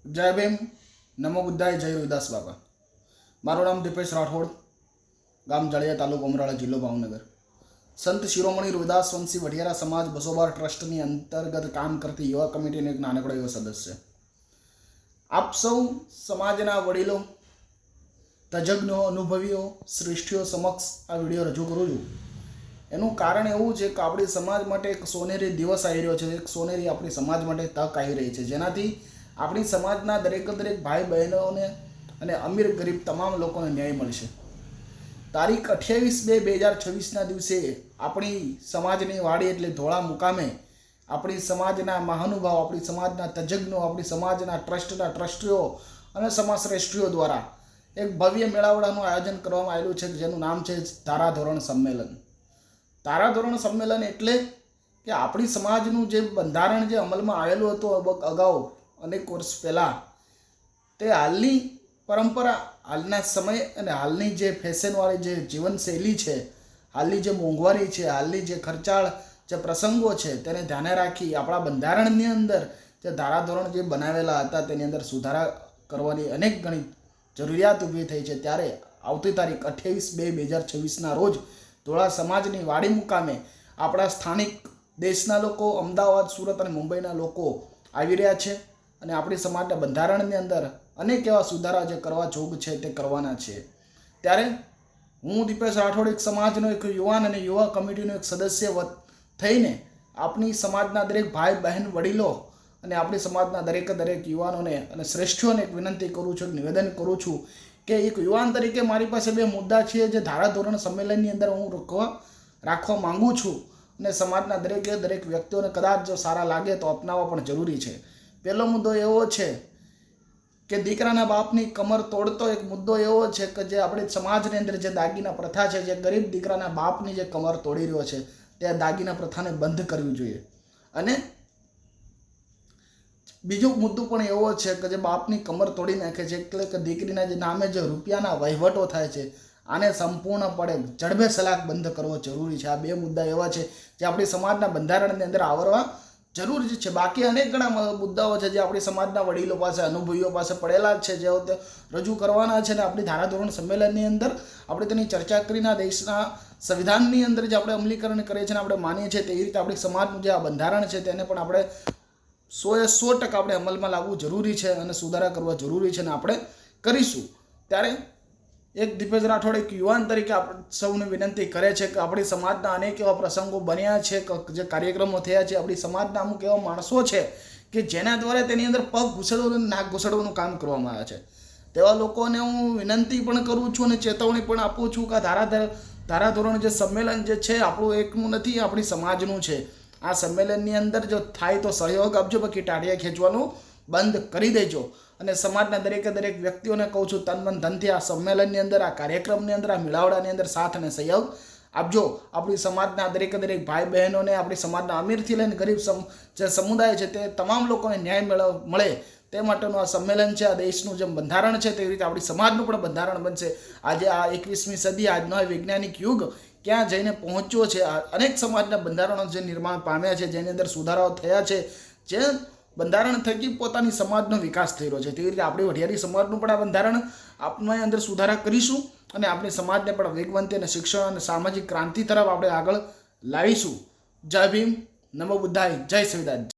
જય ભીમ, નમો બુદ્ધાય, જય રવિદાસ બાપા. મારું નામ દીપેશ રાઠોડ, ગામ જળિયા, તાલુકો અમરાળા, જિલ્લો ભાવનગર. સંત શિરોમણી રવિદાસ વંશી વઢિયારા સમાજ બસોબાર ટ્રસ્ટની અંતર્ગત કામ કરતી યુવા કમિટીનો એક નાનકડો એવો સદસ્ય. આપ સૌ સમાજના વડીલો, તજજ્ઞો, અનુભવીઓ, શ્રેષ્ઠીઓ સમક્ષ આ વિડીયો રજૂ કરું છું. એનું કારણ એવું છે કે આપણી સમાજ માટે એક સોનેરી દિવસ આવી રહ્યો છે, એક સોનેરી આપણી સમાજ માટે તક આવી રહી છે, જેનાથી આપણી સમાજના દરેક ભાઈ બહેનોને અને અમીર ગરીબ તમામ લોકોને ન્યાય મળશે. તારીખ 28/2/2026ના દિવસે આપણી સમાજની વાડી એટલે ધોળા મુકામે આપણી સમાજના મહાનુભાવ, આપણી સમાજના તજજ્ઞો, આપણી સમાજના ટ્રસ્ટના ટ્રસ્ટીઓ અને સમાજ શ્રેષ્ઠીઓ દ્વારા એક ભવ્ય મેળાવડાનું આયોજન કરવામાં આવેલું છે, જેનું નામ છે ધારાધોરણ સંમેલન. ધારાધોરણ સંમેલન એટલે કે આપણી સમાજનું જે બંધારણ જે અમલમાં આવેલું હતું અગાઉ અનેક વર્ષ પહેલાં, તે હાલની પરંપરા, હાલના સમય અને હાલની જે ફેશનવાળી જે જીવનશૈલી છે, હાલની જે મોંઘવારી છે, હાલની જે ખર્ચાળ જે પ્રસંગો છે, તેને ધ્યાને રાખી આપણા બંધારણની અંદર જે ધારાધોરણ જે બનાવેલા હતા તેની અંદર સુધારા કરવાની અનેક ઘણી જરૂરિયાત ઊભી થઈ છે. ત્યારે આવતી તારીખ 28/2/2026ના રોજ ધોળા સમાજની વાડી મુકામે આપણા સ્થાનિક દેશના લોકો, અમદાવાદ, સુરત અને મુંબઈના લોકો આવી રહ્યા છે અને આપણી સમાજના બંધારણની અંદર અનેક એવા સુધારા જે કરવા જોગ છે તે કરવાના છે. ત્યારે હું દીપેશ રાઠોડ એક સમાજનો એક યુવાન અને યુવા કમિટીનો એક સદસ્ય થઈને આપણી સમાજના દરેક ભાઈ બહેન વડીલો અને આપણી સમાજના દરેક યુવાનોને અને શ્રેષ્ઠીઓને એક વિનંતી કરું છું, એક નિવેદન કરું છું કે એક યુવાન તરીકે મારી પાસે બે મુદ્દા છે જે ધારાધોરણ સંમેલનની અંદર હું રાખવા માંગુ છું અને સમાજના દરેક વ્યક્તિઓને કદાચ જો સારા લાગે તો અપનાવવા પણ જરૂરી છે. પહેલો મુદ્દો એવો છે કે દીકરાના બાપની કમર તોડતો એક મુદ્દો એવો છે કે જે આપણી સમાજની અંદર જે દાગીના પ્રથા છે, જે ગરીબ દીકરાના બાપની જે કમર તોડી રહ્યો છે, તે દાગીના પ્રથાને બંધ કરવી જોઈએ. અને બીજો મુદ્દો પણ એવો છે કે જે બાપની કમર તોડી નાખે છે, એટલે કે દીકરીના જે નામે જે રૂપિયાના વહીવટો થાય છે, આને સંપૂર્ણપણે જડબે સલાક બંધ કરવો જરૂરી છે. આ બે મુદ્દા એવા છે જે આપણી સમાજના બંધારણની અંદર આવરવા જરૂરી છે. બાકી અનેક ઘણા મુદ્દાઓ છે જે આપણી સમાજના વડીલો પાસે, અનુભવીઓ પાસે પડેલા જ છે, જેઓ તે રજૂ કરવાના છે અને આપણી ધારાધોરણ સંમેલનની અંદર આપણે તેની ચર્ચા કરીને દેશના સંવિધાનની અંદર જે આપણે અમલીકરણ કરીએ છીએ અને આપણે માનીએ છીએ તેવી રીતે આપણી સમાજનું જે આ બંધારણ છે તેને પણ આપણે 100% આપણે અમલમાં લાવવું જરૂરી છે અને સુધારા કરવા જરૂરી છે અને આપણે કરીશું. ત્યારે એક દીપેશ રાઠોડ એક યુવાન તરીકે આપણે સૌને વિનંતી કરે છે કે આપણી સમાજના અનેક એવા પ્રસંગો બન્યા છે, જે કાર્યક્રમો થયા છે, આપણી સમાજના અમુક એવા માણસો છે કે જેના દ્વારા તેની અંદર પગ ઘૂસડવાનું, નાક ઘૂસડવાનું કામ કરવામાં આવે છે. તેવા લોકોને હું વિનંતી પણ કરું છું અને ચેતવણી પણ આપું છું કે ધારાધોરણ જે સંમેલન જે છે આપણું એકનું નથી, આપણી સમાજનું છે. આ સંમેલનની અંદર જો થાય તો સહયોગ આપજો, બાકી ટાઢિયા ખેંચવાનું બંધ કરી દેજો. અને સમાજના દરેક વ્યક્તિઓને કહું છું, તન મન ધનથી આ સંમેલનની અંદર, આ કાર્યક્રમની અંદર, આ મેળાવડાની અંદર સાથ અને સહયોગ આપજો. આપણી સમાજના દરેક ભાઈ બહેનોને, આપણી સમાજના અમીરથી લઈને ગરીબ જે સમુદાય છે તે તમામ લોકોને ન્યાય મળે તે માટેનું આ સંમેલન છે. આ દેશનું જે બંધારણ છે તેવી રીતે આપણી સમાજનું પણ બંધારણ બનશે. આજે આ 21મી સદી, આજનો આ વૈજ્ઞાનિક યુગ ક્યાં જઈને પહોંચ્યો છે. અનેક સમાજના બંધારણો જે નિર્માણ પામ્યા છે, જેની અંદર સુધારાઓ થયા છે, જે બંધારણ થકી પોતાની સમાજનો વિકાસ થઈ રહ્યો છે, તેવી રીતે આપણી વઢિયારી સમાજનું પણ આ બંધારણ આપની અંદર સુધારા કરીશું અને આપણી સમાજને પણ વેગવંતી અને શિક્ષણ અને સામાજિક ક્રાંતિ તરફ આપણે આગળ લાવીશું. જય ભીમ, નમો બુદ્ધાય, જય સંવિધાન.